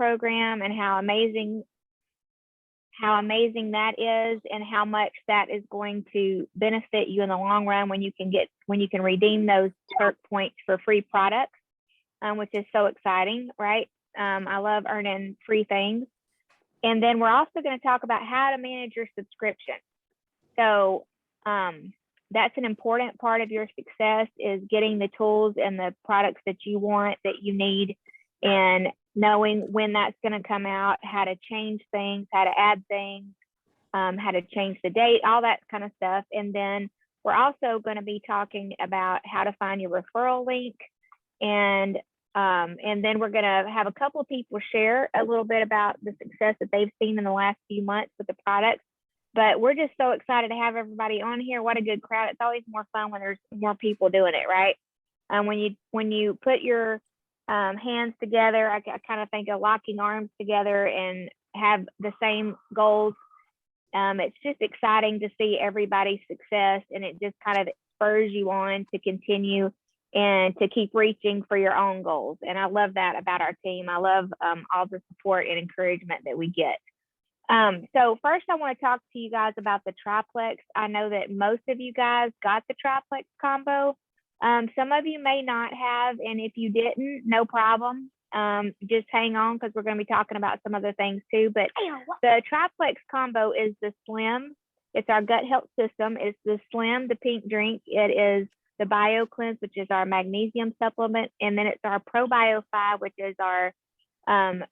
program and how amazing that is, and how much that is going to benefit you in the long run when you can redeem those perk points for free products, which is so exciting, right? I love earning free things. And then we're also going to talk about how to manage your subscription. So that's an important part of your success, is getting the tools and the products that you want, that you need, and knowing when that's going to come out, how to change things, how to add things, how to change the date, all that kind of stuff. And then we're also going to be talking about how to find your referral link. And then we're going to have a couple of people share a little bit about the success that they've seen in the last few months with the products. But we're just so excited to have everybody on here. What a good crowd. It's always more fun when there's more people doing it, right? When you put your hands together, I kind of think of locking arms together and have the same goals. It's just exciting to see everybody's success, and it just kind of spurs you on to continue and to keep reaching for your own goals. And I love that about our team. I love all the support and encouragement that we get. So first I want to talk to you guys about the Triplex. I know that most of you guys got the Triplex combo. Some of you may not have, and if you didn't, no problem. Just hang on, because we're going to be talking about some other things too. But the Triplex combo is the Slim. It's our gut health system. It's the Slim, the pink drink. It is the BioCleanse, which is our magnesium supplement. And then it's our ProBio 5, which is our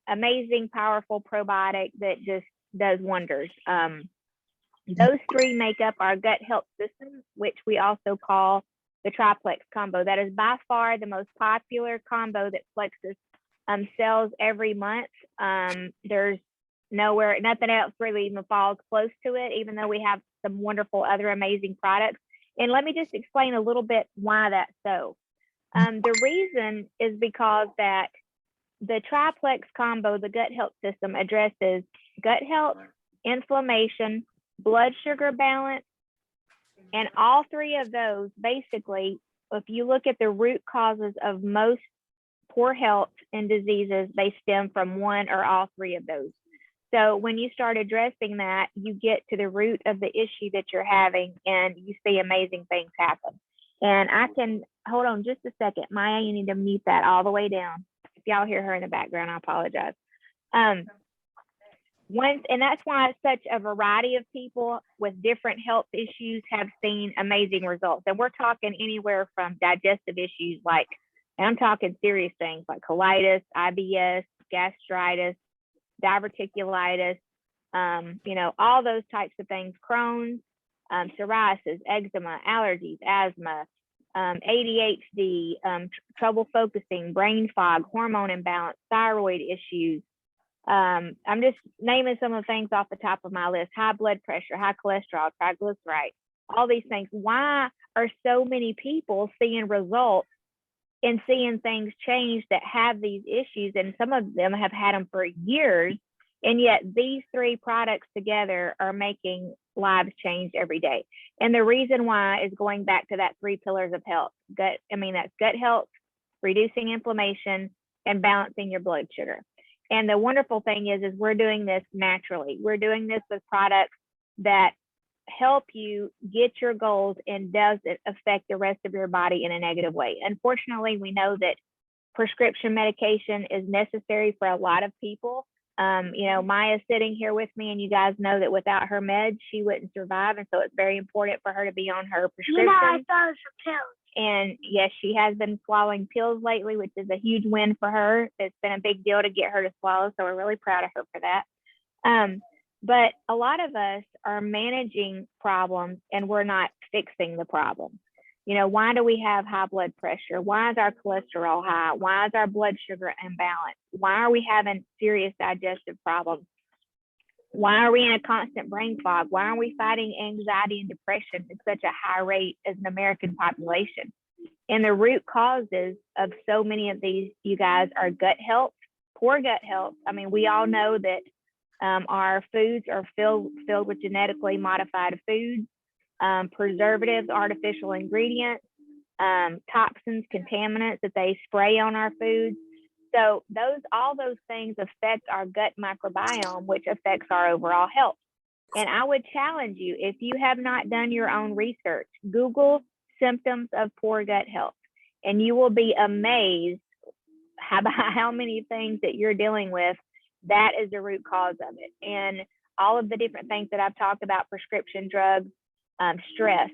amazing, powerful probiotic that just does wonders. Those three make up our gut health system, which we also call the Triplex combo. That is by far the most popular combo that Plexus sells every month. There's nothing else really even falls close to it, even though we have some wonderful other amazing products. And let me just explain a little bit why that's so. The reason is because that the Triplex combo, the gut health system, addresses gut health, inflammation, blood sugar balance, and all three of those, basically, if you look at the root causes of most poor health and diseases, they stem from one or all three of those. So when you start addressing that, you get to the root of the issue that you're having, and you see amazing things happen. And I can, hold on just a second. Maya, you need to mute that all the way down. If y'all hear her in the background, I apologize. And that's why such a variety of people with different health issues have seen amazing results. And we're talking anywhere from digestive issues, and I'm talking serious things like colitis, IBS, gastritis, diverticulitis, all those types of things, Crohn's, psoriasis, eczema, allergies, asthma, ADHD, trouble focusing, brain fog, hormone imbalance, thyroid issues. I'm just naming some of the things off the top of my list: high blood pressure, high cholesterol, triglycerides, all these things. Why are so many people seeing results and seeing things change that have these issues? And some of them have had them for years, and yet these three products together are making lives change every day. And the reason why is going back to that three pillars of health. That's gut health, reducing inflammation, and balancing your blood sugar. And the wonderful thing is we're doing this naturally. We're doing this with products that help you get your goals and does it affect the rest of your body in a negative way. Unfortunately, we know that prescription medication is necessary for a lot of people. Maya's sitting here with me, and you guys know that without her meds, she wouldn't survive. And so it's very important for her to be on her prescription. I swallowed some pills. And yes, she has been swallowing pills lately, which is a huge win for her. It's been a big deal to get her to swallow, so we're really proud of her for that. But a lot of us are managing problems, and we're not fixing the problem. Why do we have high blood pressure? Why is our cholesterol high? Why is our blood sugar imbalanced? Why are we having serious digestive problems? Why are we in a constant brain fog? Why are we fighting anxiety and depression at such a high rate as an American population? And the root causes of so many of these, you guys, are gut health, poor gut health. I mean, we all know that our foods are filled with genetically modified foods, preservatives, artificial ingredients, toxins, contaminants that they spray on our foods. So all those things affect our gut microbiome, which affects our overall health. And I would challenge you, if you have not done your own research, Google symptoms of poor gut health, and you will be amazed how many things that you're dealing with, that is the root cause of it. And all of the different things that I've talked about, prescription drugs, stress,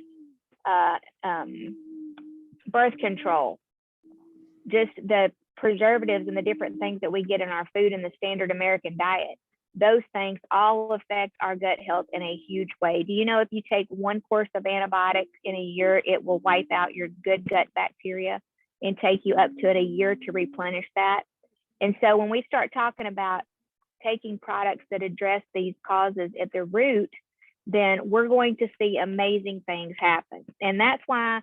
birth control, just the preservatives and the different things that we get in our food and the standard American diet, those things all affect our gut health in a huge way. Do you know if you take one course of antibiotics in a year, it will wipe out your good gut bacteria and take you up to a year to replenish that? And so when we start talking about taking products that address these causes at the root, then we're going to see amazing things happen. And that's why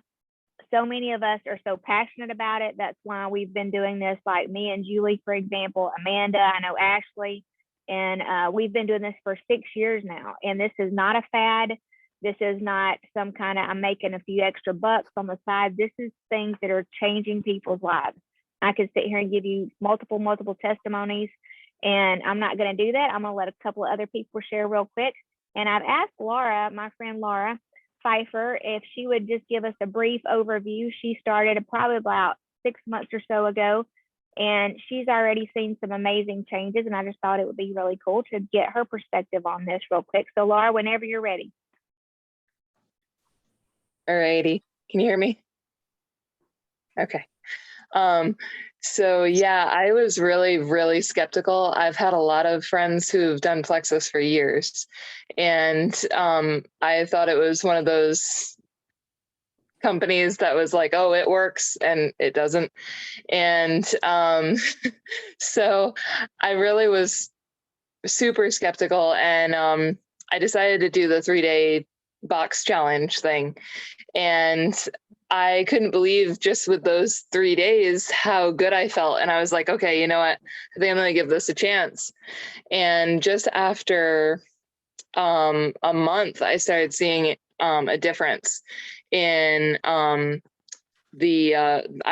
so many of us are so passionate about it. That's why we've been doing this, like me and Julie, for example, Amanda, I know Ashley, and we've been doing this for 6 years now. And this is not a fad. This is not some kind of, I'm making a few extra bucks on the side. This is things that are changing people's lives. I could sit here and give you multiple testimonies, and I'm not going to do that. I'm going to let a couple of other people share real quick. And I've asked Laura, my friend Laura Pfeiffer, if she would just give us a brief overview. She started probably about 6 months or so ago, and she's already seen some amazing changes. And I just thought it would be really cool to get her perspective on this real quick. So Laura, whenever you're ready. Alrighty. Can you hear me? Okay. So yeah, I was really skeptical. I've had a lot of friends who've done Plexus for years, and I thought it was one of those companies that was like, oh, it works, and it doesn't. And so I really was super skeptical, and I decided to do the 3-day box challenge thing. And I couldn't believe just with those 3 days how good I felt. And I was like, okay, you know what? I think I'm going to give this a chance. And just after a month, I started seeing a difference in I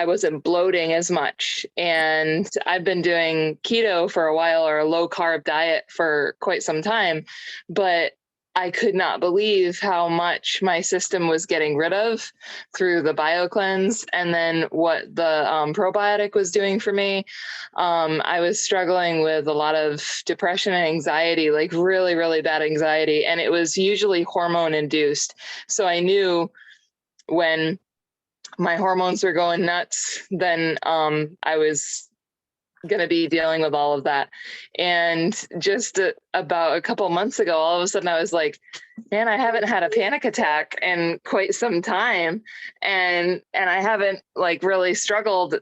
wasn't bloating as much. And I've been doing keto for a while, or a low carb diet for quite some time, but I could not believe how much my system was getting rid of through the BioCleanse, and then what the probiotic was doing for me. I was struggling with a lot of depression and anxiety, like really bad anxiety, and it was usually hormone induced. So I knew when my hormones were going nuts, then I was going to be dealing with all of that. And just about a couple months ago, all of a sudden I was like, man, I haven't had a panic attack in quite some time. And I haven't like really struggled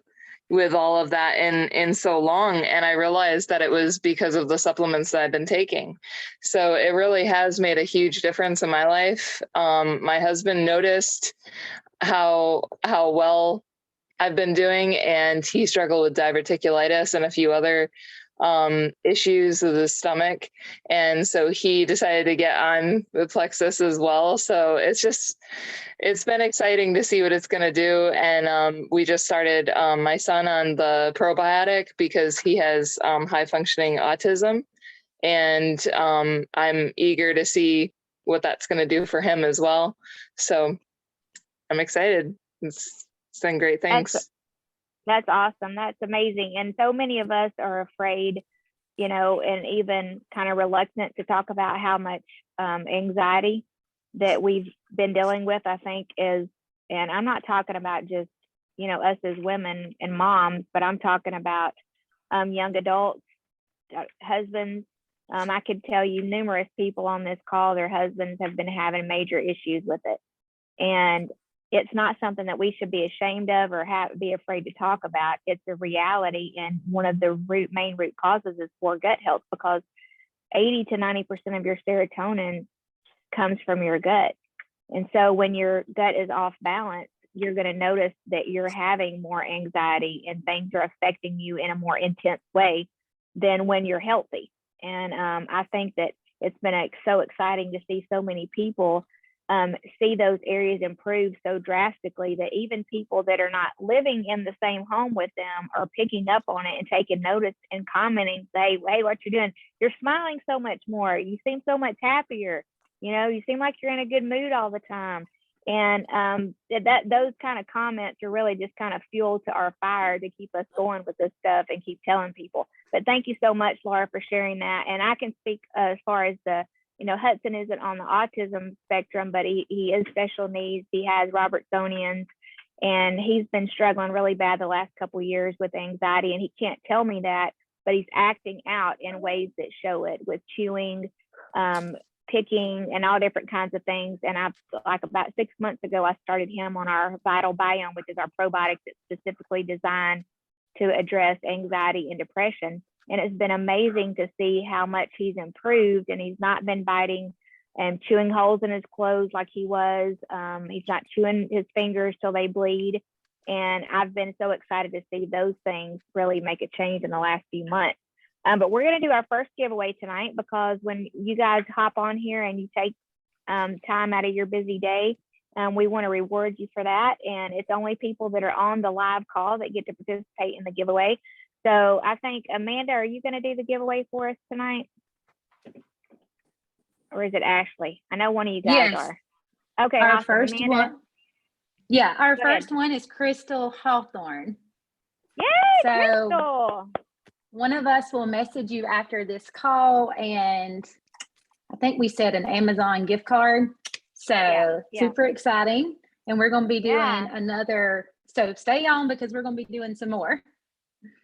with all of that in so long. And I realized that it was because of the supplements that I've been taking. So it really has made a huge difference in my life. My husband noticed how well I've been doing, and he struggled with diverticulitis and a few other issues with his stomach. And so he decided to get on with Plexus as well. So it's been exciting to see what it's going to do. And we just started my son on the probiotic because he has high functioning autism. And I'm eager to see what that's going to do for him as well. So I'm excited. It's been great. Thanks. That's awesome. That's amazing. And so many of us are afraid, and even kind of reluctant to talk about how much anxiety that we've been dealing with, I think is, and I'm not talking about just, us as women and moms, but I'm talking about young adults, husbands. I could tell you numerous people on this call, their husbands have been having major issues with it. And it's not something that we should be ashamed of or be afraid to talk about. It's a reality, and one of the main root causes is poor gut health, because 80 to 90% of your serotonin comes from your gut. And so when your gut is off balance, you're going to notice that you're having more anxiety and things are affecting you in a more intense way than when you're healthy. And I think that it's been so exciting to see so many people see those areas improve so drastically that even people that are not living in the same home with them are picking up on it and taking notice and commenting, say, hey, what you're doing, you're smiling so much more. You seem so much happier. You know, you seem like you're in a good mood all the time. And those kind of comments are really just kind of fuel to our fire to keep us going with this stuff and keep telling people. But thank you so much, Laura, for sharing that. And I can speak as far as Hudson isn't on the autism spectrum, but he is special needs. He has Robertsonians, and he's been struggling really bad the last couple of years with anxiety, and he can't tell me that, but he's acting out in ways that show it with chewing, picking, and all different kinds of things. And like about 6 months ago, I started him on our Vital Biome, which is our probiotic that's specifically designed to address anxiety and depression. And it's been amazing to see how much he's improved, and he's not been biting and chewing holes in his clothes like he was. He's not chewing his fingers till they bleed. And I've been so excited to see those things really make a change in the last few months. But we're going to do our first giveaway tonight, because when you guys hop on here and you take time out of your busy day, we want to reward you for that. And it's only people that are on the live call that get to participate in the giveaway. So I think, Amanda, are you going to do the giveaway for us tonight? Or is it Ashley? I know one of you guys are. Okay, our awesome. first Amanda? one. Yeah, our Go first ahead. one is Crystal Hawthorne. Yay, So Crystal! one of us will message you after this call, and I think we said an Amazon gift card. So Yeah. super exciting. And we're going to be doing Yeah. another. So stay on, because we're going to be doing some more.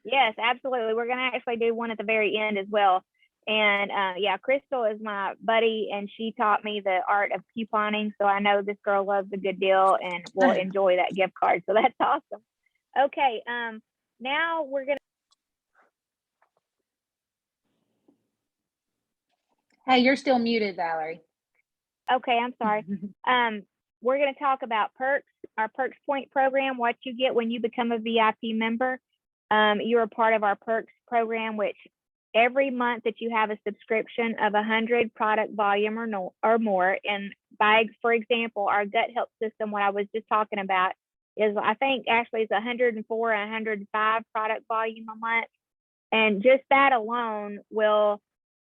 Yes, absolutely. We're going to actually do one at the very end as well. And yeah, Crystal is my buddy, and she taught me the art of couponing. So I know this girl loves a good deal and will enjoy that gift card. So that's awesome. Okay, now we're going to. Hey, you're still muted, Valerie. Okay, I'm sorry. We're going to talk about perks, our Perks Point program, what you get when you become a VIP member. You're a part of our perks program, which every month that you have a subscription of 100 product volume or more, and for example, our gut health system, what I was just talking about, is I think actually it's 104 and 105 product volume a month. And just that alone will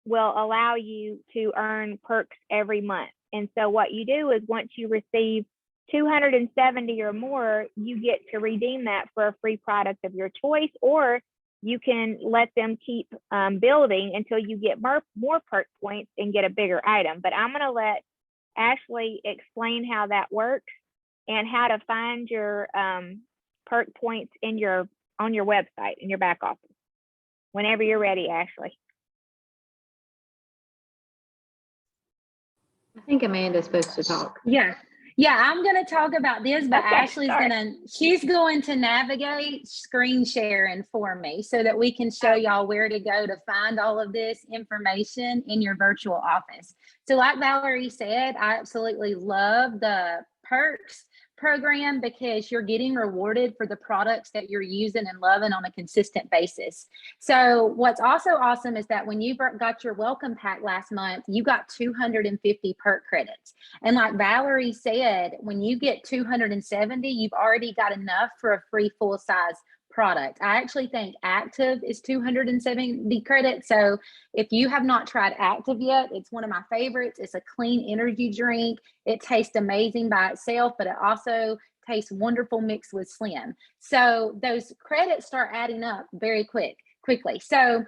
allow you to earn perks every month. And so what you do is, once you receive 270 or more, you get to redeem that for a free product of your choice, or you can let them keep building until you get more perk points and get a bigger item. But I'm going to let Ashley explain how that works and how to find your perk points on your website in your back office. Whenever you're ready, Ashley. I think Amanda's supposed to talk. Yeah, I'm going to talk about this, but Okay, Ashley's she's going to navigate screen sharing for me so that we can show y'all where to go to find all of this information in your virtual office. So like Valerie said, I absolutely love the perks program, because you're getting rewarded for the products that you're using and loving on a consistent basis. So what's also awesome is that when you got your welcome pack last month, you got 250 perk credits. And like Valerie said, when you get 270, you've already got enough for a free full-size product. I actually think Active is 270 credits. So if you have not tried Active yet, it's one of my favorites. It's a clean energy drink. It tastes amazing by itself, but it also tastes wonderful mixed with Slim. So those credits start adding up very quickly. So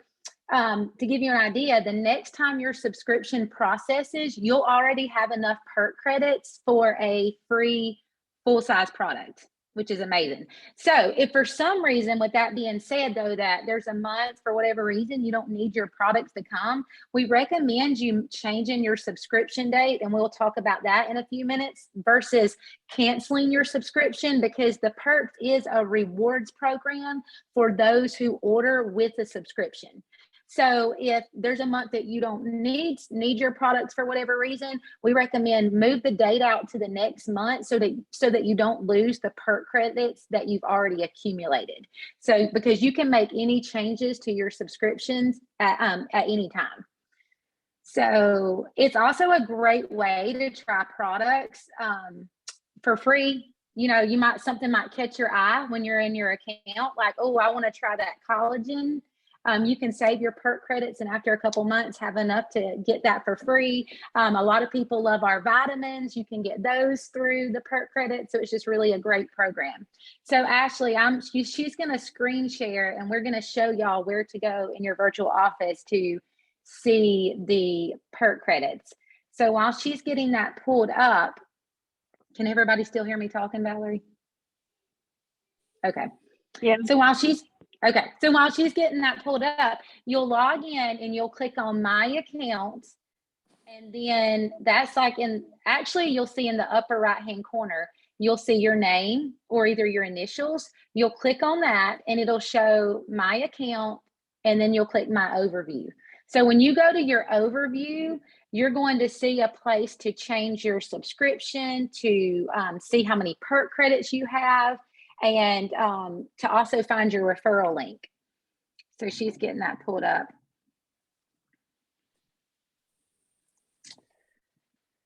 to give you an idea, the next time your subscription processes, you'll already have enough perk credits for a free full-size product, which is amazing. So if for some reason, with that being said, though, that there's a month, for whatever reason, you don't need your products to come, we recommend you changing your subscription date, and we'll talk about that in a few minutes, versus canceling your subscription, because the Perks is a rewards program for those who order with a subscription. So if there's a month that you don't need your products for whatever reason, we recommend move the date out to the next month so that you don't lose the perk credits that you've already accumulated. So because you can make any changes to your subscriptions at any time. So it's also a great way to try products for free. You know, something might catch your eye when you're in your account, like, oh, I want to try that collagen. You can save your perk credits and after a couple months have enough to get that for free. A lot of people love our vitamins. You can get those through the perk credits. So it's just really a great program. So Ashley, she's going to screen share and we're going to show y'all where to go in your virtual office to see the perk credits. So while she's getting that pulled up, can everybody still hear me talking, Valerie? Okay. Yeah. So while she's getting that pulled up, you'll log in and you'll click on my account. And then that's actually you'll see in the upper right-hand corner, you'll see your name or either your initials. You'll click on that and it'll show my account and then you'll click my overview. So when you go to your overview, you're going to see a place to change your subscription, to see how many perk credits you have, and to also find your referral link. So she's getting that pulled up.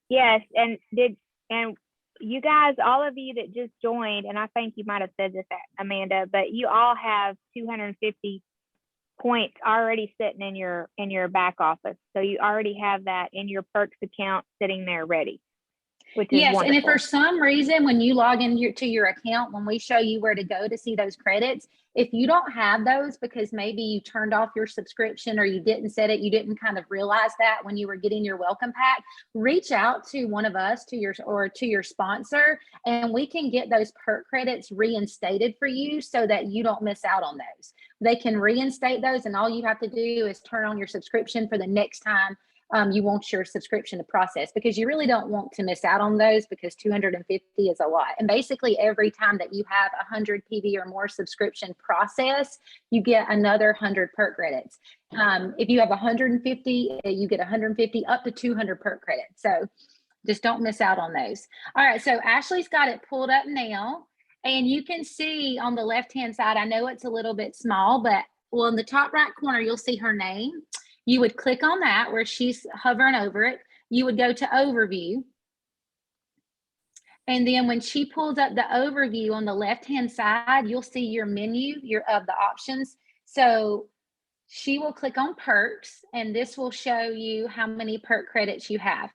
Yes, and you guys, all of you that just joined, and I think you might have said this, Amanda, but you all have 250 points already sitting in your back office. So you already have that in your perks account sitting there ready, which is yes. wonderful. And if for some reason when you log in to your account, when we show you where to go to see those credits, if you don't have those because maybe you turned off your subscription or you didn't set it, you didn't kind of realize that when you were getting your welcome pack, reach out to one of us, to your sponsor, and we can get those perk credits reinstated for you so that you don't miss out on those. They can reinstate those, and all you have to do is turn on your subscription for the next time you want your subscription to process, because you really don't want to miss out on those, because 250 is a lot. And basically every time that you have 100 PV or more subscription process, you get another 100 perk credits. If you have 150, you get 150 up to 200 perk credits. So just don't miss out on those. All right, so Ashley's got it pulled up now, and you can see on the left-hand side, I know it's a little bit small, but well, in the top right corner, you'll see her name. You would click on that where she's hovering over it. You would go to overview. And then when she pulls up the overview on the left-hand side, you'll see your menu, of the options. So she will click on perks, and this will show you how many perk credits you have.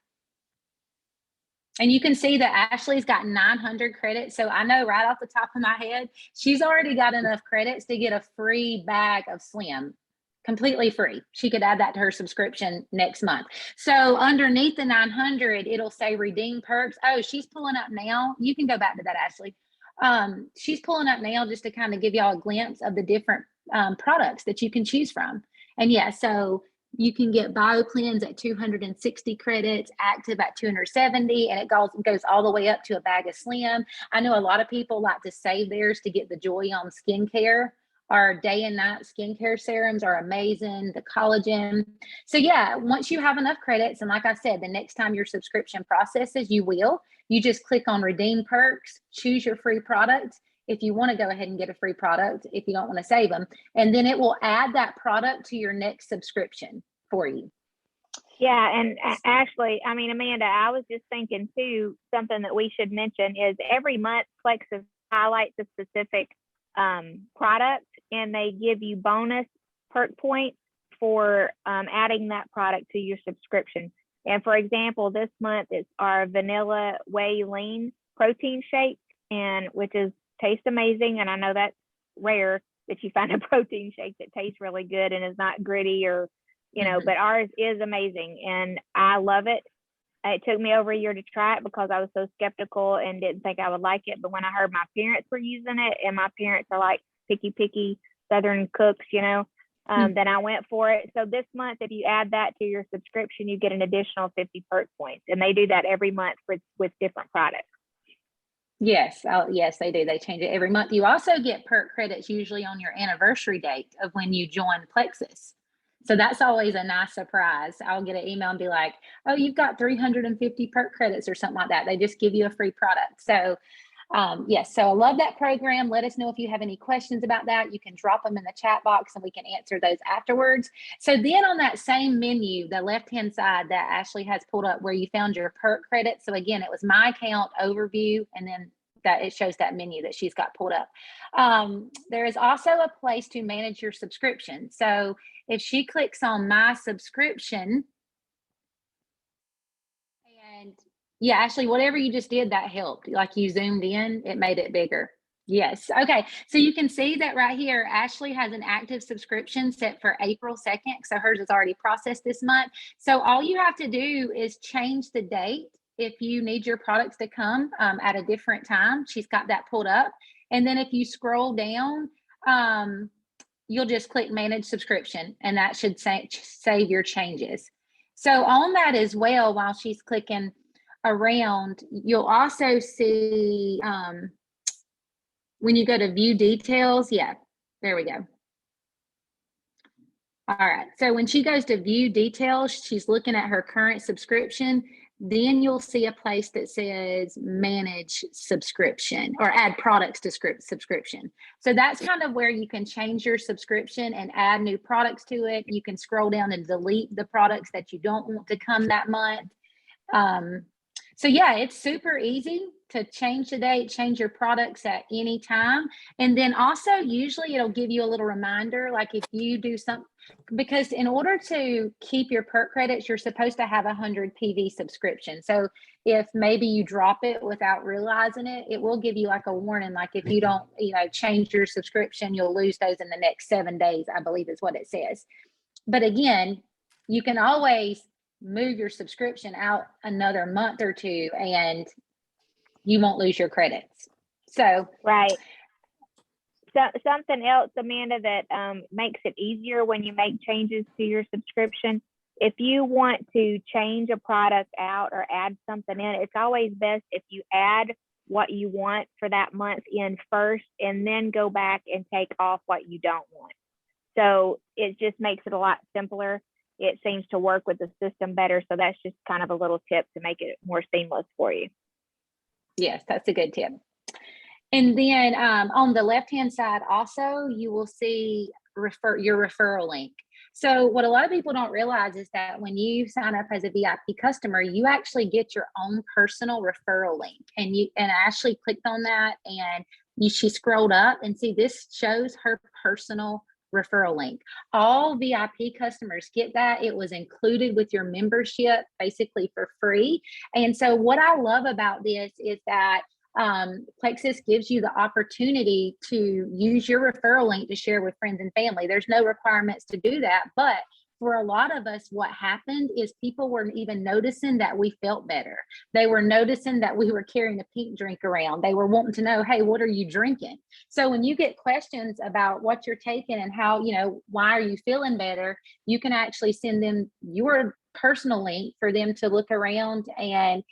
And you can see that Ashley's got 900 credits. So I know right off the top of my head, she's already got enough credits to get a free bag of Slim. Completely free. She could add that to her subscription next month. So underneath the 900, it'll say redeem perks. Oh, she's pulling up now. You can go back to that, Ashley. She's pulling up now just to kind of give y'all a glimpse of the different products that you can choose from. And yeah, so you can get BioCleanse at 260 credits, Active at 270, and it goes all the way up to a bag of Slim. I know a lot of people like to save theirs to get the Joy on skincare. Our day and night skincare serums are amazing, the collagen. So yeah, once you have enough credits, and like I said, the next time your subscription processes, you just click on redeem perks, choose your free product. If you want to go ahead and get a free product, if you don't want to save them, and then it will add that product to your next subscription for you. Yeah, and Ashley, I mean, Amanda, I was just thinking too, something that we should mention is every month Plexus highlights a specific product, and they give you bonus perk points for adding that product to your subscription. And for example, this month it's our vanilla whey lean protein shake, and which tastes amazing. And I know that's rare that you find a protein shake that tastes really good and is not gritty or, but ours is amazing and I love it. It took me over a year to try it because I was so skeptical and didn't think I would like it. But when I heard my parents were using it, and my parents are like picky Southern cooks, then I went for it. So this month, if you add that to your subscription, you get an additional 50 perk points. And they do that every month with different products. Yes. Yes, they do. They change it every month. You also get perk credits usually on your anniversary date of when you join Plexus. So that's always a nice surprise. I'll get an email and be like, oh, you've got 350 perk credits or something like that. They just give you a free product. So Yes, so I love that program. Let us know if you have any questions about that. You can drop them in the chat box and we can answer those afterwards. So then on that same menu, the left-hand side that Ashley has pulled up where you found your perk credit. So again, it was my account overview, and then that it shows that menu that she's got pulled up. There is also a place to manage your subscription. So if she clicks on my subscription, and yeah, Ashley, whatever you just did, that helped. Like you zoomed in, it made it bigger. Yes. Okay. So you can see that right here, Ashley has an active subscription set for April 2nd. So hers is already processed this month. So all you have to do is change the date if you need your products to come at a different time. She's got that pulled up. And then if you scroll down, you'll just click manage subscription, and that should save your changes. So on that as well, while she's clicking around, you'll also see when you go to view details. Yeah, there we go. All right, so when she goes to view details, she's looking at her current subscription. Then you'll see a place that says manage subscription or add products to subscription. So that's kind of where you can change your subscription and add new products to it. You can scroll down and delete the products that you don't want to come that month. So yeah, it's super easy to change the date, change your products at any time. And then also usually it'll give you a little reminder, like if you do something, because in order to keep your perk credits, you're supposed to have 100 PV subscription. So if maybe you drop it without realizing it, it will give you like a warning, like if you don't, change your subscription, you'll lose those in the next 7 days, I believe is what it says. But again, you can always move your subscription out another month or two and you won't lose your credits. So right. So something else, Amanda, that makes it easier when you make changes to your subscription. If you want to change a product out or add something in, it's always best if you add what you want for that month in first and then go back and take off what you don't want. So it just makes it a lot simpler. It seems to work with the system better. So that's just kind of a little tip to make it more seamless for you. Yes, that's a good tip. And then on the left-hand side also, you will see your referral link. So what a lot of people don't realize is that when you sign up as a VIP customer, you actually get your own personal referral link. And Ashley clicked on that and she scrolled up and see this shows her personal referral link. All VIP customers get that. It was included with your membership basically for free. And so what I love about this is that Plexus gives you the opportunity to use your referral link to share with friends and family. There's no requirements to do that, but for a lot of us, what happened is people weren't even noticing that we felt better. They were noticing that we were carrying a pink drink around. They were wanting to know, hey, what are you drinking? So when you get questions about what you're taking and how, why are you feeling better, you can actually send them your personal link for them to look around and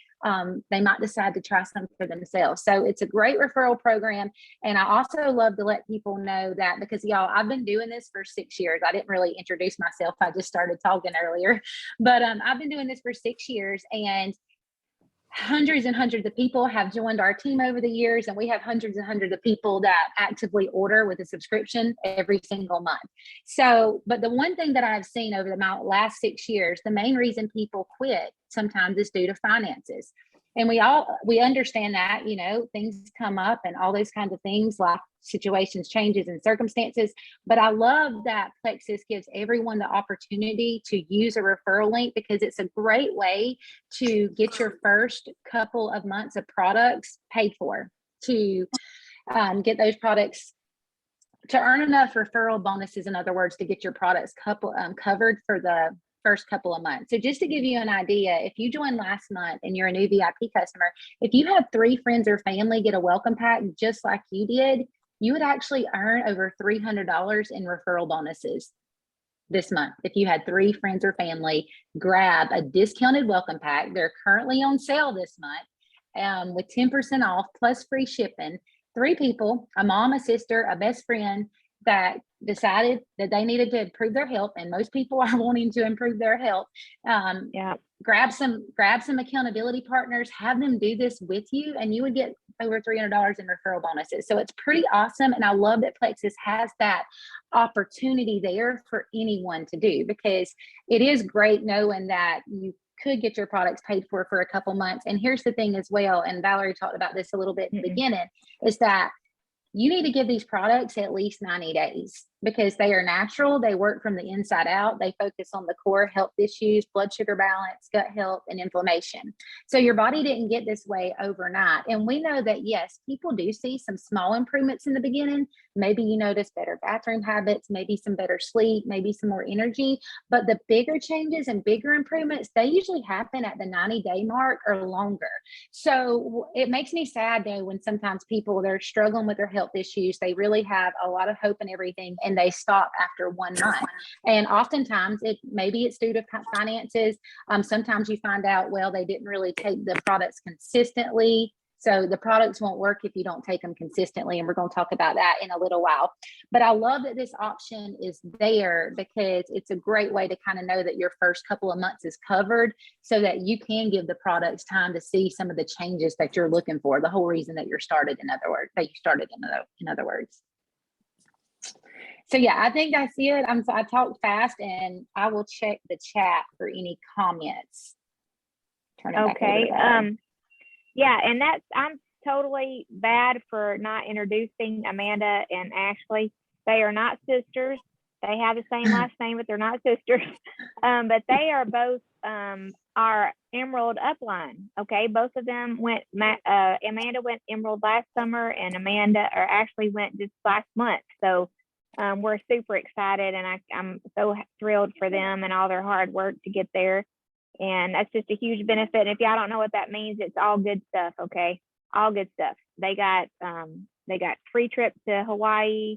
they might decide to try some for themselves. So it's a great referral program. And I also love to let people know that because y'all, I've been doing this for 6 years. I didn't really introduce myself. I just started talking earlier, but I've been doing this for 6 years and hundreds and hundreds of people have joined our team over the years. And we have hundreds and hundreds of people that actively order with a subscription every single month. So, but the one thing that I've seen over the last 6 years, the main reason people quit sometimes is due to finances. And we understand that, things come up and all those kinds of things, like situations, changes and circumstances. But I love that Plexus gives everyone the opportunity to use a referral link because it's a great way to get your first couple of months of products paid for, to get those products, to earn enough referral bonuses, in other words, to get your products covered for the first couple of months. So just to give you an idea, if you joined last month and you're a new VIP customer, if you have 3 friends or family get a welcome pack just like you did, you would actually earn over $300 in referral bonuses this month. If you had 3 friends or family grab a discounted welcome pack, they're currently on sale this month with 10% off plus free shipping. 3 people, a mom, a sister, a best friend, that decided that they needed to improve their health, and most people are wanting to improve their health, Yeah. grab some accountability partners, have them do this with you, and you would get over $300 in referral bonuses. So it's pretty awesome. And I love that Plexus has that opportunity there for anyone to do, because it is great knowing that you could get your products paid for a couple months. And here's the thing as well, and Valerie talked about this a little bit in the beginning, is that you need to give these products at least 90 days, because they are natural. They work from the inside out. They focus on the core health issues, blood sugar balance, gut health, and inflammation. So your body didn't get this way overnight. And we know that, yes, people do see some small improvements in the beginning. Maybe you notice better bathroom habits, maybe some better sleep, maybe some more energy. But the bigger changes and bigger improvements, they usually happen at the 90-day mark or longer. So it makes me sad, though, when sometimes people, they're struggling with their health issues. They really have a lot of hope and everything, and they stop after 1 month. And oftentimes maybe it's due to finances. Sometimes you find out, well, they didn't really take the products consistently. So the products won't work if you don't take them consistently. And we're going to talk about that in a little while. But I love that this option is there, because it's a great way to kind of know that your first couple of months is covered, so that you can give the products time to see some of the changes that you're looking for. The whole reason that you started, in other words. So yeah, I think that's it. I talked fast, and I will check the chat for any comments. Turn it back over to Valerie. Yeah, and I'm totally bad for not introducing Amanda and Ashley. They are not sisters. They have the same last name, but they're not sisters. But they are both our Emerald upline. Okay, both of them went. Amanda went Emerald last summer, and Ashley went just last month. So we're super excited, and I'm so thrilled for them and all their hard work to get there. And that's just a huge benefit. And if y'all don't know what that means, it's all good stuff. Okay, all good stuff. They got free trip to Hawaii,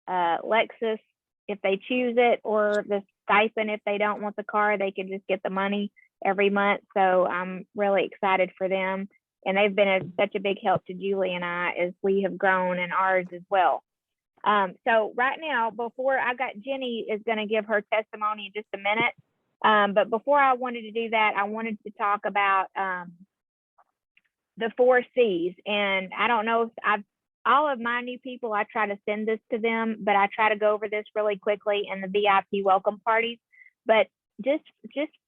Lexus if they choose it, or the stipend if they don't want the car. They can just get the money every month. So I'm really excited for them, and they've been such a big help to Julie and I as we have grown, and ours as well. So right now, before Jenny is going to give her testimony in just a minute. But before I wanted to do that, I wanted to talk about the 4 C's. And I don't know if all of my new people, I try to send this to them, but I try to go over this really quickly in the VIP welcome parties. But just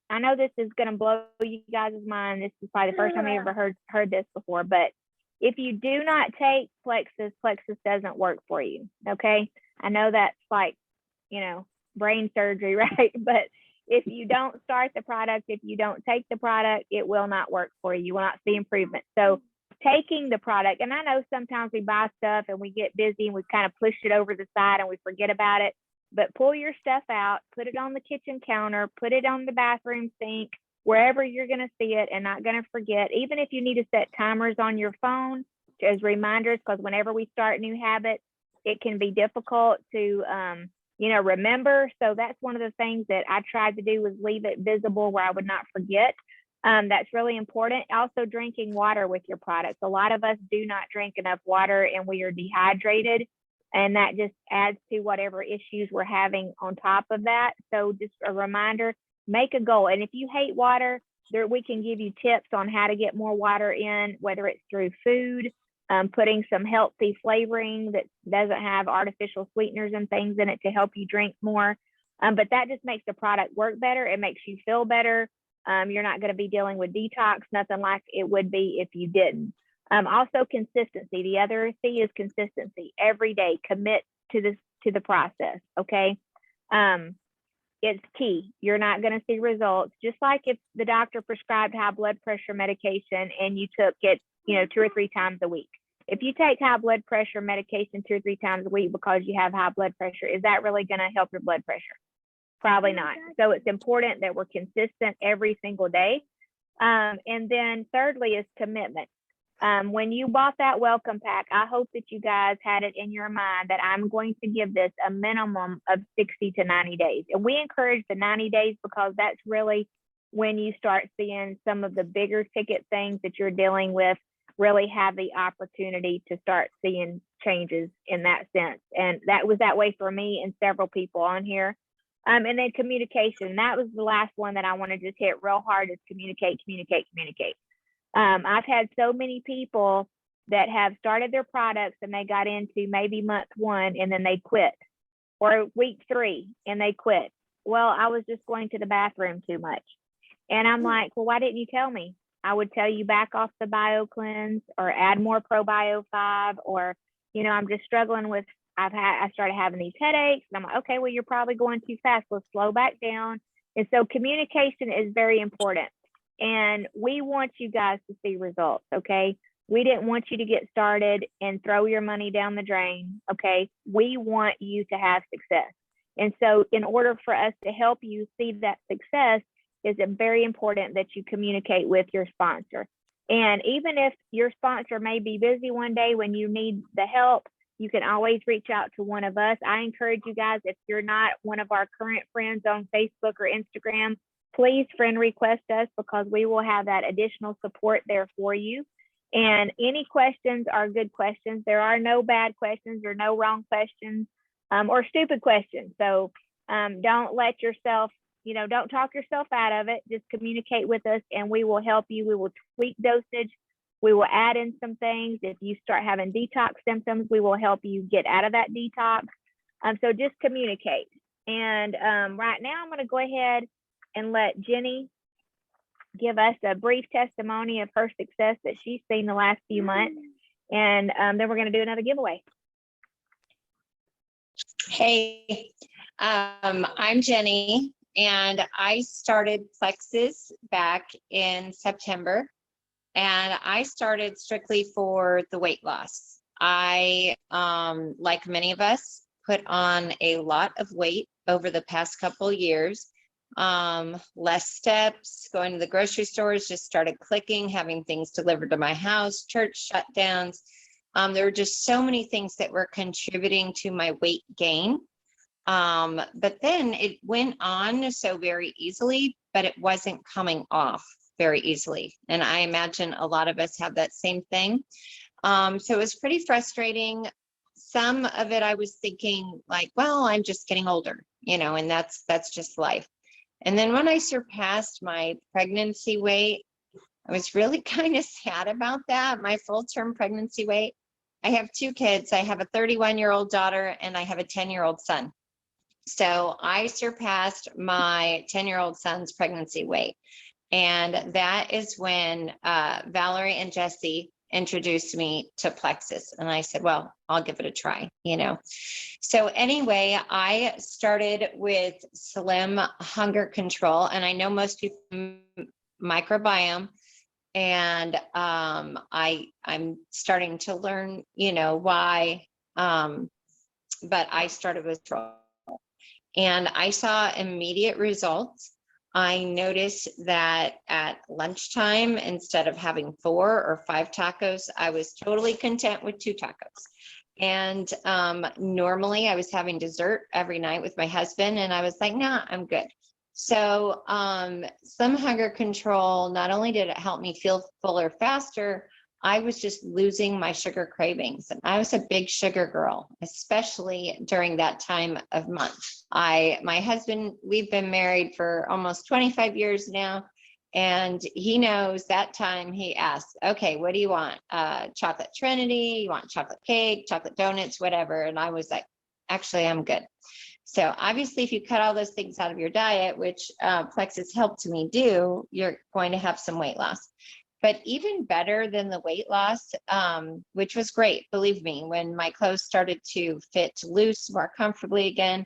I know this is going to blow you guys' mind. This is probably the first time I ever heard this before. But if you do not take Plexus doesn't work for you. Okay, I know that's like, brain surgery, right? But if you don't start the product, if you don't take the product, it will not work for you. You will not see improvement. So taking the product, and I know sometimes we buy stuff and we get busy and we kind of push it over the side and we forget about it, but pull your stuff out, put it on the kitchen counter, put it on the bathroom sink, wherever you're going to see it and not going to forget. Even if you need to set timers on your phone as reminders, because whenever we start new habits, it can be difficult to remember. So that's one of the things that I tried to do, was leave it visible where I would not forget. That's really important. Also, drinking water with your products. A lot of us do not drink enough water, and we are dehydrated, and that just adds to whatever issues we're having on top of that. So just a reminder, make a goal. And if you hate water, we can give you tips on how to get more water in, whether it's through food, putting some healthy flavoring that doesn't have artificial sweeteners and things in it to help you drink more. But that just makes the product work better. It makes you feel better. You're not going to be dealing with detox, nothing like it would be if you didn't. Also, consistency. The other C is consistency. Every day, commit to the process. Okay. It's key. You're not going to see results. Just like if the doctor prescribed high blood pressure medication and you took it, 2 or 3 times a week. If you take high blood pressure medication 2 or 3 times a week because you have high blood pressure, is that really going to help your blood pressure? Probably not. So it's important that we're consistent every single day. And then thirdly is commitment. When you bought that welcome pack, I hope that you guys had it in your mind that I'm going to give this a minimum of 60 to 90 days. And we encourage the 90 days because that's really when you start seeing some of the bigger ticket things that you're dealing with. really have the opportunity to start seeing changes in that sense. And that was that way for me and several people on here. And then communication, that was the last one that I want to just hit real hard, is communicate, communicate, communicate. I've had so many people that have started their products and they got into maybe month 1 and then they quit, or week 3 and they quit. Well, I was just going to the bathroom too much. And I'm like, well, why didn't you tell me? I would tell you back off the BioCleanse or add more ProBio 5, or, you know, I'm just struggling with, I started having these headaches, and I'm like, okay, well, you're probably going too fast. Let's slow back down. And so communication is very important. And we want you guys to see results, okay? We didn't want you to get started and throw your money down the drain, okay? We want you to have success. And so in order for us to help you see that success, is it very important that you communicate with your sponsor. And even if your sponsor may be busy one day when you need the help, you can always reach out to one of us. I encourage you guys, if you're not one of our current friends on Facebook or Instagram, please friend request us, because we will have that additional support there for you. And any questions are good questions. There are no bad questions or no wrong questions or stupid questions. So don't let yourself, you know, don't talk yourself out of it. Just communicate with us and we will help you. We will tweak dosage. We will add in some things. If you start having detox symptoms, we will help you get out of that detox. So just communicate. And right now I'm going to go ahead and let Jenny give us a brief testimony of her success that she's seen the last few months. And then we're going to do another giveaway. Hey, I'm Jenny, and I started Plexus back in September, and I started strictly for the weight loss. I, like many of us, put on a lot of weight over the past couple years. Less steps, going to the grocery stores just started clicking, having things delivered to my house, church shutdowns. There were just so many things that were contributing to my weight gain. But then it went on so very easily, but it wasn't coming off very easily. And I imagine a lot of us have that same thing. So it was pretty frustrating. Some of it I was thinking like, well, I'm just getting older, you know, and that's just life. And then when I surpassed my pregnancy weight, I was really kind of sad about that, my full-term pregnancy weight. I have 2 kids. I have a 31-year-old daughter and I have a 10-year-old son. So I surpassed my 10-year-old son's pregnancy weight. And that is when Valerie and Jesse introduced me to Plexus. And I said, well, I'll give it a try, you know. So anyway, I started with Slim Hunger Control. And I know most people microbiome. And I'm starting to learn, you know, why, but I started with control. And I saw immediate results. I noticed that at lunchtime, instead of having 4 or 5 tacos, I was totally content with 2 tacos. And normally I was having dessert every night with my husband, and I was like, nah, I'm good. So Slim Hunger Control, not only did it help me feel fuller faster, I was just losing my sugar cravings. And I was a big sugar girl, especially during that time of month. My husband, we've been married for almost 25 years now. And he knows that time he asks, okay, what do you want? Chocolate Trinity, you want chocolate cake, chocolate donuts, whatever. And I was like, actually, I'm good. So obviously, if you cut all those things out of your diet, which Plexus helped me do, you're going to have some weight loss. But even better than the weight loss, which was great, believe me, when my clothes started to fit loose more comfortably again,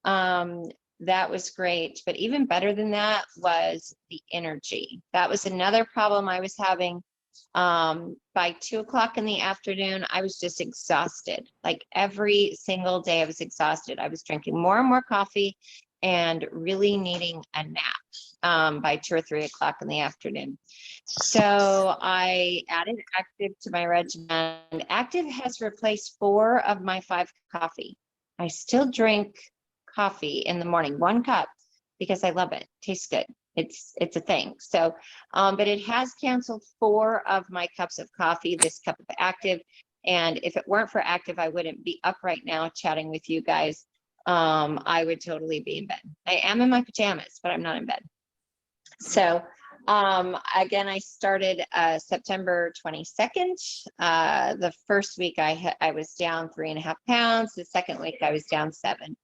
that was great. But even better than that was the energy. That was another problem I was having. By 2 o'clock in the afternoon, I was just exhausted. Like every single day I was exhausted. I was drinking more and more coffee and really needing a nap by 2 or 3 o'clock in the afternoon. So I added Active to my regimen. Active has replaced 4 of my 5 coffee. I still drink coffee in the morning, 1 cup, because I love it. Tastes good. it's a thing. So, but it has canceled 4 of my cups of coffee, this cup of Active. And if it weren't for Active, I wouldn't be up right now chatting with you guys. I would totally be in bed. I am in my pajamas, but I'm not in bed. So, again, I started September 22nd. The first week I was down 3.5 pounds. The second week I was down 7.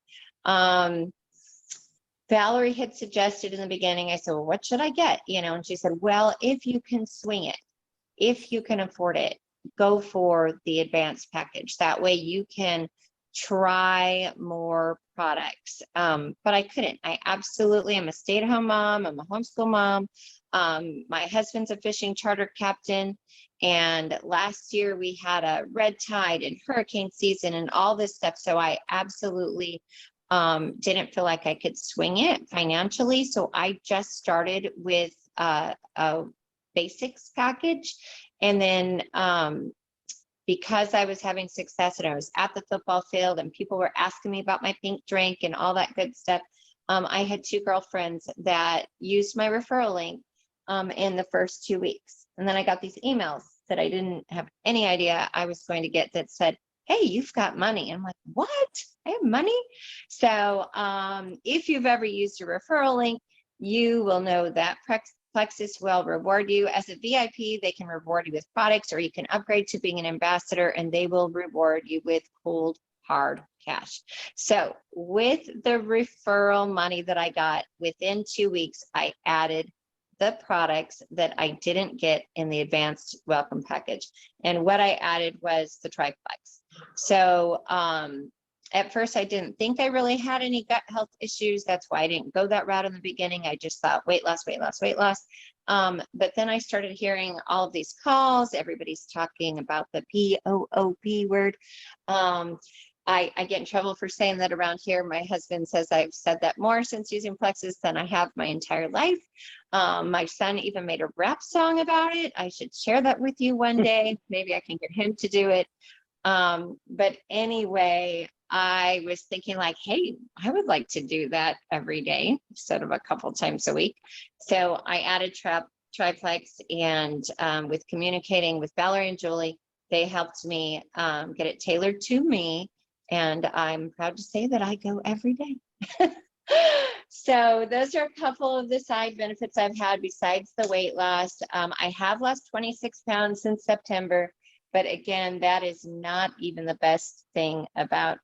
Valerie had suggested in the beginning, I said, well, what should I get? You know, and she said, well, if you can swing it, if you can afford it, go for the advanced package. That way you can try more products. But I couldn't. I absolutely am a stay-at-home mom. I'm a homeschool mom. My husband's a fishing charter captain. And last year we had a red tide and hurricane season and all this stuff. So I absolutely didn't feel like I could swing it financially. So I just started with a basics package. And then because I was having success and I was at the football field and people were asking me about my pink drink and all that good stuff, I had 2 girlfriends that used my referral link in the first 2 weeks. And then I got these emails that I didn't have any idea I was going to get that said, hey, you've got money. I'm like, what? I have money? So if you've ever used a referral link, you will know that Plexus will reward you. As a VIP, they can reward you with products, or you can upgrade to being an ambassador and they will reward you with cold, hard cash. So with the referral money that I got, within 2 weeks, I added the products that I didn't get in the advanced welcome package. And what I added was the Triplex. So at first I didn't think I really had any gut health issues. That's why I didn't go that route in the beginning. I just thought weight loss, weight loss, weight loss. But then I started hearing all of these calls. Everybody's talking about the POOP word. I get in trouble for saying that around here. My husband says I've said that more since using Plexus than I have my entire life. My son even made a rap song about it. I should share that with you one day. Maybe I can get him to do it. But anyway, I was thinking like, hey, I would like to do that every day instead of a couple times a week. So I added Triplex, and with communicating with Valerie and Julie, they helped me get it tailored to me. And I'm proud to say that I go every day. So those are a couple of the side benefits I've had besides the weight loss. I have lost 26 pounds since September, but again, that is not even the best thing about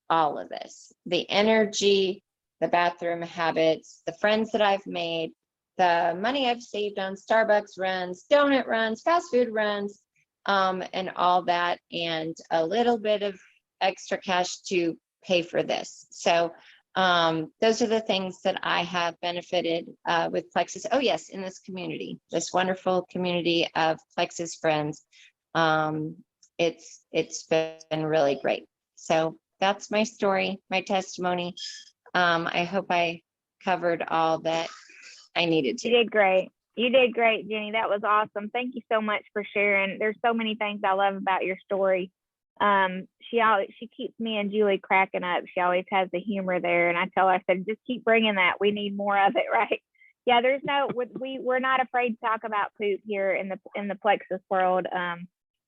all of this. The energy, the bathroom habits, the friends that I've made, the money I've saved on Starbucks runs, donut runs, fast food runs, and all that, and a little bit of extra cash to pay for this. So those are the things that I have benefited with Plexus. Oh yes, in this community, this wonderful community of Plexus friends. It's been really great. So that's my story, my testimony. I hope I covered all that I needed to. You did great. You did great, Jenny. That was awesome. Thank you so much for sharing. There's so many things I love about your story. She keeps me and Julie cracking up. She always has the humor there, and I tell her, I said, just keep bringing that. We need more of it, right? Yeah, we're not afraid to talk about poop here in the Plexus world.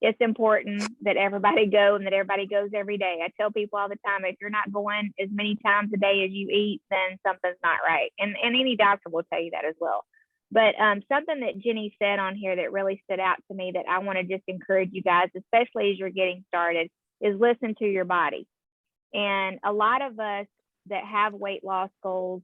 It's important that everybody go and that everybody goes every day. I tell people all the time, if you're not going as many times a day as you eat, then something's not right. And any doctor will tell you that as well. But something that Jenny said on here that really stood out to me that I want to just encourage you guys, especially as you're getting started, is listen to your body. And a lot of us that have weight loss goals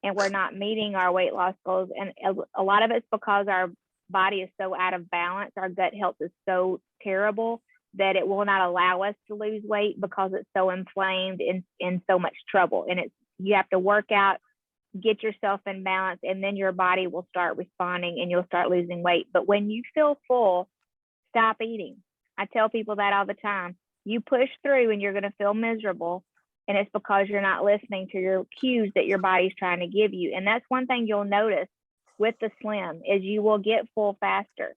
and we're not meeting our weight loss goals, and a lot of it's because our body is so out of balance, our gut health is so terrible that it will not allow us to lose weight because it's so inflamed and in so much trouble. And you have to work out, get yourself in balance, and then your body will start responding and you'll start losing weight. But when you feel full, stop eating. I tell people that all the time. You push through and you're going to feel miserable, and it's because you're not listening to your cues that your body's trying to give you. And that's one thing you'll notice with the Slim is you will get full faster.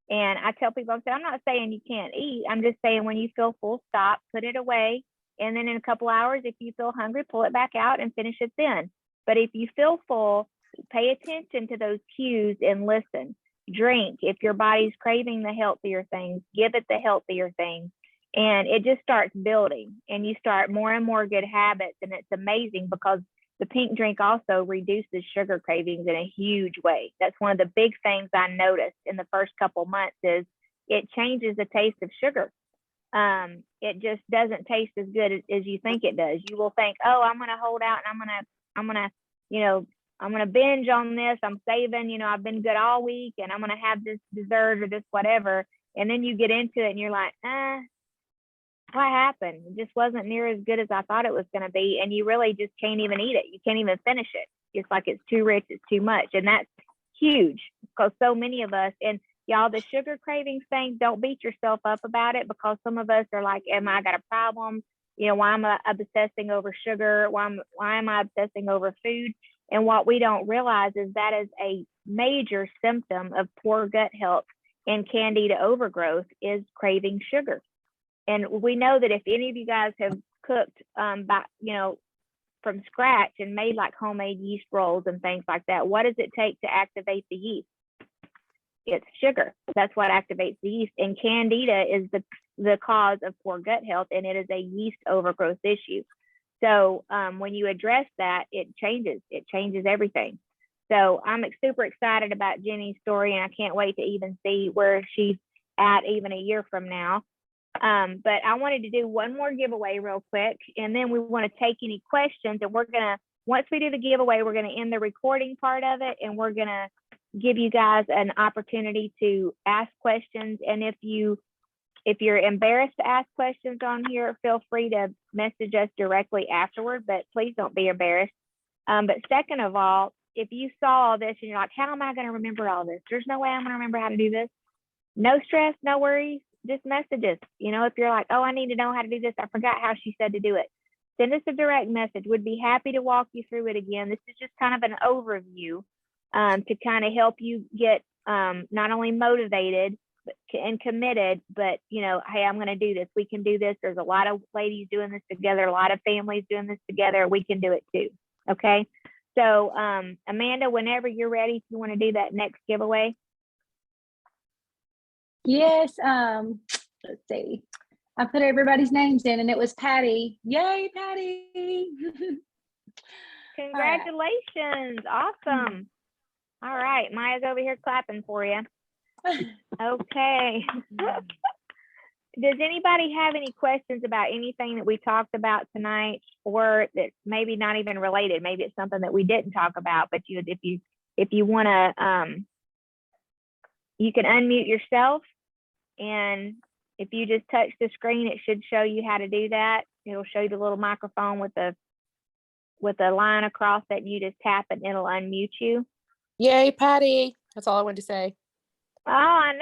And I tell people, I'm not saying you can't eat. I'm just saying when you feel full, stop, put it away. And then in a couple hours, if you feel hungry, pull it back out and finish it then. But if you feel full, pay attention to those cues and listen. Drink. If your body's craving the healthier things, give it the healthier things. And it just starts building, and you start more and more good habits. And it's amazing because the pink drink also reduces sugar cravings in a huge way. That's one of the big things I noticed in the first couple months is it changes the taste of sugar. It just doesn't taste as good as you think it does. You will think, oh, I'm gonna hold out and I'm gonna binge on this. I'm saving, I've been good all week and I'm gonna have this dessert or this whatever. And then you get into it and you're like, what happened? It just wasn't near as good as I thought it was gonna be. And you really just can't even eat it. You can't even finish it. It's like it's too rich, it's too much. And that's huge because so many of us, and y'all, the sugar cravings thing, don't beat yourself up about it because some of us are like, I got a problem? Why am I obsessing over sugar? Why am I obsessing over food? And what we don't realize is that is a major symptom of poor gut health and candida overgrowth is craving sugar. And we know that if any of you guys have cooked from scratch and made like homemade yeast rolls and things like that, what does it take to activate the yeast? It's sugar. That's what activates the yeast. And candida is the cause of poor gut health, and it is a yeast overgrowth issue. So when you address that, it changes everything. So I'm super excited about Jenny's story, and I can't wait to even see where she's at even a year from now. But I wanted to do one more giveaway real quick, and then we want to take any questions, and once we do the giveaway, we're gonna end the recording part of it, and we're gonna give you guys an opportunity to ask questions. And if you're embarrassed to ask questions on here, feel free to message us directly afterward, but please don't be embarrassed. But second of all, if you saw all this and you're like, how am I going to remember all this? There's no way I'm going to remember how to do this. No stress, no worries, just message us. If you're like, oh, I need to know how to do this. I forgot how she said to do it. Send us a direct message. We'd be happy to walk you through it again. This is just kind of an overview to kind of help you get not only motivated and committed, but hey, I'm going to do this. We can do this. There's a lot of ladies doing this together, a lot of families doing this together. We can do it too. Okay. So Amanda, whenever you're ready, if you want to do that next giveaway. Yes. Let's see. I put everybody's names in and it was Patty. Yay, Patty. Congratulations. Awesome. All right. Maya's over here clapping for you. Okay. Does anybody have any questions about anything that we talked about tonight, or that's maybe not even related? Maybe it's something that we didn't talk about, but if you want to, you can unmute yourself, and if you just touch the screen, it should show you how to do that. It'll show you the little microphone with a line across that you just tap and it'll unmute you. Yay, Patty. That's all I wanted to say. Oh, I know.